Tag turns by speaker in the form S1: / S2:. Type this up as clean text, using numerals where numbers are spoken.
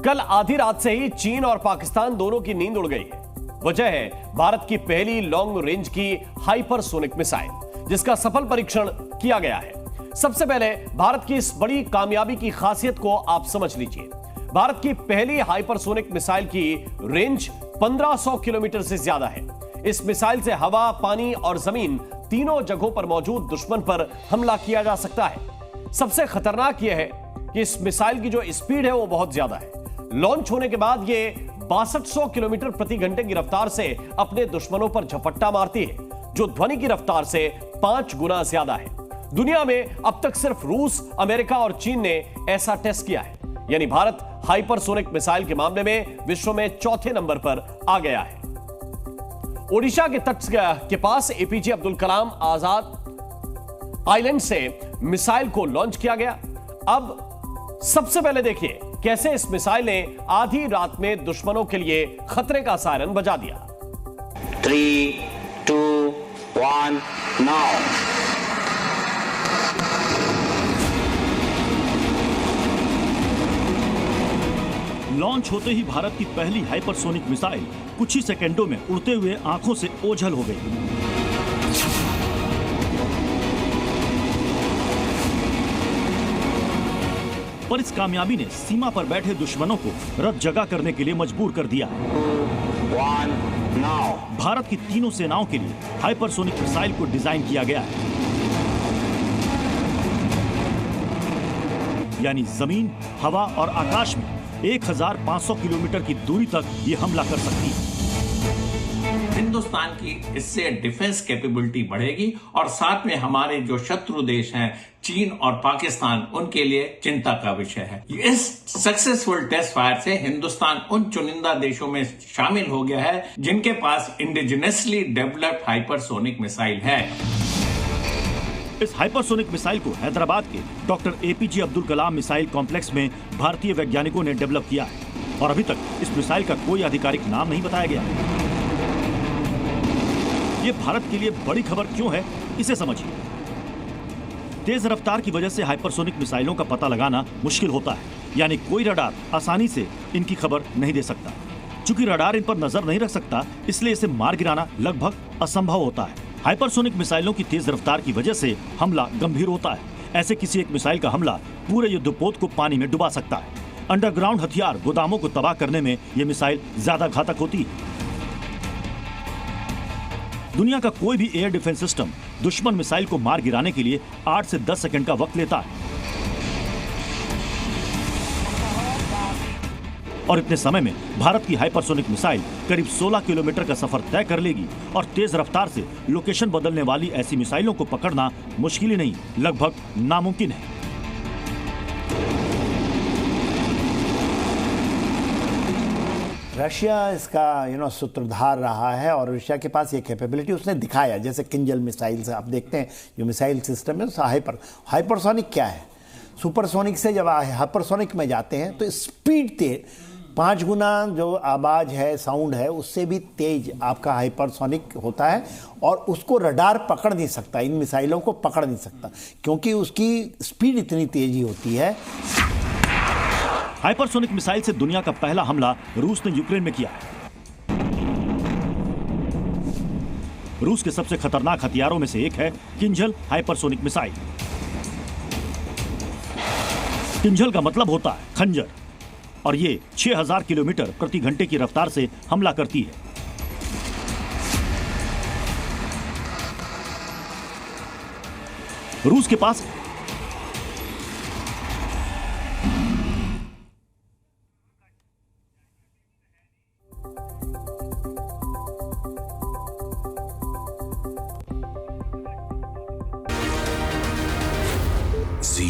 S1: कल आधी रात से ही चीन और पाकिस्तान दोनों की नींद उड़ गई है। वजह है भारत की पहली लॉन्ग रेंज की हाइपरसोनिक मिसाइल, जिसका सफल परीक्षण किया गया है। सबसे पहले भारत की इस बड़ी कामयाबी की खासियत को आप समझ लीजिए। भारत की पहली हाइपरसोनिक मिसाइल की रेंज 1500 किलोमीटर से ज्यादा है। इस मिसाइल से हवा, पानी और जमीन तीनों जगहों पर मौजूद दुश्मन पर हमला किया जा सकता है। सबसे खतरनाक यह है कि इस मिसाइल की जो स्पीड है वो बहुत ज्यादा है। लॉन्च होने के बाद ये 6200 किलोमीटर प्रति घंटे की रफ्तार से अपने दुश्मनों पर झपट्टा मारती है, जो ध्वनि की रफ्तार से 5 गुना ज्यादा है। दुनिया में अब तक सिर्फ रूस, अमेरिका और चीन ने ऐसा टेस्ट किया है, यानी भारत हाइपरसोनिक मिसाइल के मामले में विश्व में चौथे नंबर पर आ गया है। ओडिशा के तट के पास एपीजे अब्दुल कलाम आजाद आइलैंड से मिसाइल को लॉन्च किया गया। अब सबसे पहले देखिए कैसे इस मिसाइल ने आधी रात में दुश्मनों के लिए खतरे का सायरन बजा दिया।
S2: 3, 2, 1, now।
S3: लॉन्च होते ही भारत की पहली हाइपरसोनिक मिसाइल कुछ ही सेकंडों में उड़ते हुए आंखों से ओझल हो गई। पर इस कामयाबी ने सीमा पर बैठे दुश्मनों को रत जगा करने के लिए मजबूर कर दिया।
S2: 1, now।
S3: भारत की तीनों सेनाओं के लिए हाइपरसोनिक मिसाइल को डिजाइन किया गया है, यानी जमीन, हवा और आकाश में 1500 किलोमीटर की दूरी तक ये हमला कर सकती है।
S4: हिंदुस्तान की इससे डिफेंस कैपेबिलिटी बढ़ेगी और साथ में हमारे जो शत्रु देश हैं चीन और पाकिस्तान, उनके लिए चिंता का विषय है। इस सक्सेसफुल टेस्ट फायर से हिंदुस्तान उन चुनिंदा देशों में शामिल हो गया है जिनके पास इंडिजिनसली डेवलप्ड हाइपरसोनिक मिसाइल है।
S3: इस हाइपरसोनिक मिसाइल को हैदराबाद के doctor APJ Abdul Kalam missile complex में भारतीय वैज्ञानिकों ने डेवलप किया है और अभी तक इस मिसाइल का कोई आधिकारिक नाम नहीं बताया गया। ये भारत के लिए बड़ी खबर क्यों है, इसे समझिए। तेज रफ्तार की वजह से हाइपरसोनिक मिसाइलों का पता लगाना मुश्किल होता है, यानी कोई रडार आसानी से इनकी खबर नहीं दे सकता। चूंकि रडार इन पर नजर नहीं रख सकता, इसलिए इसे मार गिराना लगभग असंभव होता है। हाइपरसोनिक मिसाइलों की तेज रफ्तार की वजह से हमला गंभीर होता है। ऐसे किसी एक मिसाइल का हमला पूरे युद्धपोत को पानी में डुबा सकता है। अंडरग्राउंड हथियार गोदामों को तबाह करने में यह मिसाइल ज्यादा घातक होती है। दुनिया का कोई भी एयर डिफेंस सिस्टम दुश्मन मिसाइल को मार गिराने के लिए 8 से 10 सेकंड का वक्त लेता है, और इतने समय में भारत की हाइपरसोनिक मिसाइल करीब 16 किलोमीटर का सफर तय कर लेगी और तेज रफ्तार से लोकेशन बदलने वाली ऐसी मिसाइलों को पकड़ना मुश्किल ही नहीं, लगभग नामुमकिन है।
S5: रशिया इसका सूत्रधार रहा है और रशिया के पास ये कैपेबिलिटी उसने दिखाया। जैसे किंजल मिसाइल से आप देखते हैं जो मिसाइल सिस्टम है, हाइपरसोनिक क्या है, सुपरसोनिक से जब हाइपरसोनिक में जाते हैं तो स्पीड तेज 5 गुना जो आवाज़ है, साउंड है, उससे भी तेज आपका हाइपरसोनिक होता है और उसको रडार पकड़ नहीं सकता, इन मिसाइलों को पकड़ नहीं सकता क्योंकि उसकी स्पीड इतनी तेजी होती है।
S3: हाइपरसोनिक मिसाइल से दुनिया का पहला हमला रूस ने यूक्रेन में किया। रूस के सबसे खतरनाक हथियारों में से एक है किंजल हाइपरसोनिक मिसाइल। किंजल का मतलब होता है खंजर और ये 6000 किलोमीटर प्रति घंटे की रफ्तार से हमला करती है। रूस के पास
S6: जी